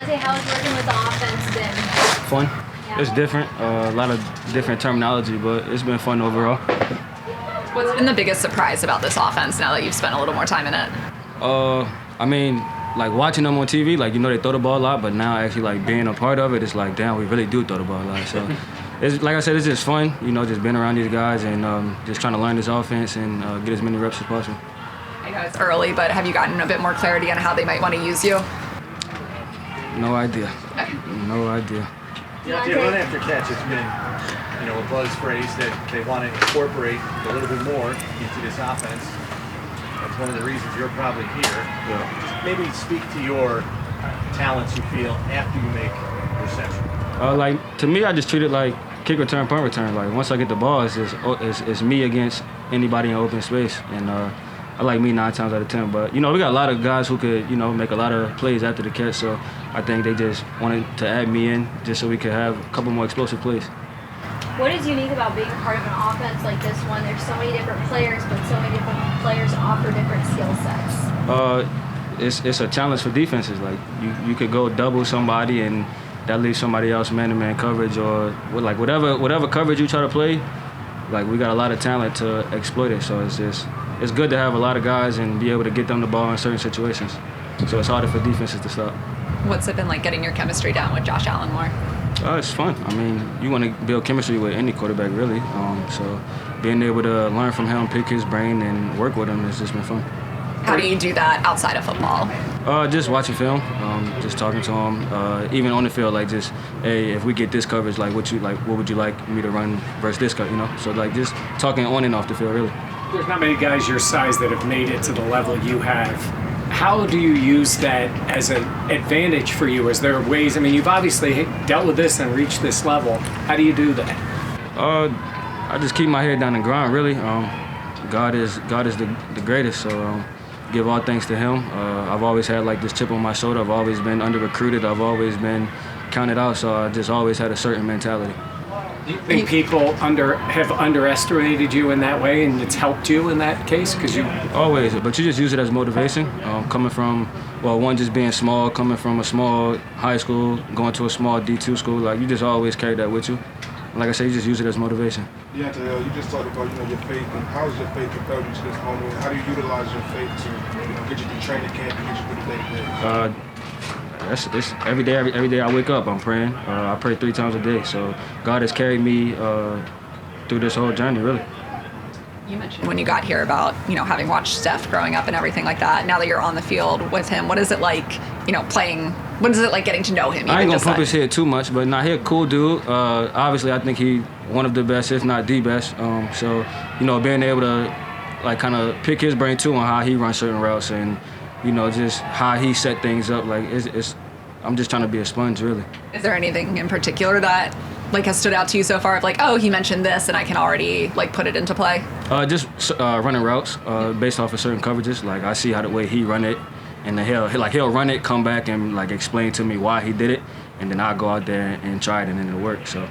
How's working with the offense been? Fun. Yeah. It's different, a lot of different terminology, but it's been fun overall. What's been the biggest surprise about this offense now that you've spent a little more time in it? I mean, like watching them on TV, like, you know, they throw the ball a lot, but now actually like being a part of it, it's like, damn, we really do throw the ball a lot. So it's, like I said, it's just fun, you know, just being around these guys and just trying to learn this offense and get as many reps as possible. I know it's early, but have you gotten a bit more clarity on how they might want to use you? No idea. Okay. No idea. Yeah, run after catch has been, you know, a buzz phrase that they want to incorporate a little bit more into this offense. That's one of the reasons you're probably here. Yeah. Maybe speak to your talents you feel after you make a reception. Like, to me, I just treat it like kick return, punt return. Like, once I get the ball, it's me against anybody in open space. And I like me 9 times out of 10. But, you know, we got a lot of guys who could, you know, make a lot of plays after the catch. So I think they just wanted to add me in just so we could have a couple more explosive plays. What is unique about being a part of an offense like this one? There's so many different players, but so many different players offer different skill sets. It's a challenge for defenses. Like, you could go double somebody and that leaves somebody else man-to-man coverage, or like whatever coverage you try to play. Like, we got a lot of talent to exploit it. So it's good to have a lot of guys and be able to get them the ball in certain situations. So it's harder for defenses to stop. What's it been like getting your chemistry down with Josh Allen more? It's fun. I mean, you want to build chemistry with any quarterback, really. So being able to learn from him, pick his brain, and work with him has just been fun. How do you do that outside of football? Just watching film, just talking to him. Even on the field, like, just, hey, if we get this coverage, like, what would you like me to run versus this cut, you know? So, like, just talking on and off the field, really. There's not many guys your size that have made it to the level you have. How do you use that as an advantage for you? Is there ways, I mean, you've obviously dealt with this and reached this level. How do you do that? I just keep my head down and grind, really. God is the greatest, so give all thanks to him. I've always had like this chip on my shoulder. I've always been under-recruited. I've always been counted out, so I just always had a certain mentality. Do you think people have underestimated you in that way, and it's helped you in that case? Because you always, but you just use it as motivation. Coming from, well, one, just being small, coming from a small high school, going to a small D2 school, like, you just always carry that with you. Like I said, you just use it as motivation. Yeah, you just talked about, your faith, and how has your faith propelled you to this moment? How do you utilize your faith to, get you through training camp and get you through the day-to-day? It's every day I wake up, I'm praying. I pray 3 times a day. So God has carried me through this whole journey, really. You mentioned when you got here about, having watched Steph growing up and everything like that. Now that you're on the field with him, what is it like, playing? What is it like getting to know him? I ain't gonna pump his head too much, but he a cool dude. Obviously, I think he one of the best, if not the best. So, being able to like kind of pick his brain too on how he runs certain routes and just how he set things up. Like, I'm just trying to be a sponge, really. Is there anything in particular that has stood out to you so far? Of like, oh, he mentioned this, and I can already put it into play. Just running routes based off of certain coverages. Like, I see how the way he run it, and then he'll run it, come back, and explain to me why he did it, and then I'll go out there and try it, and then it'll work. So.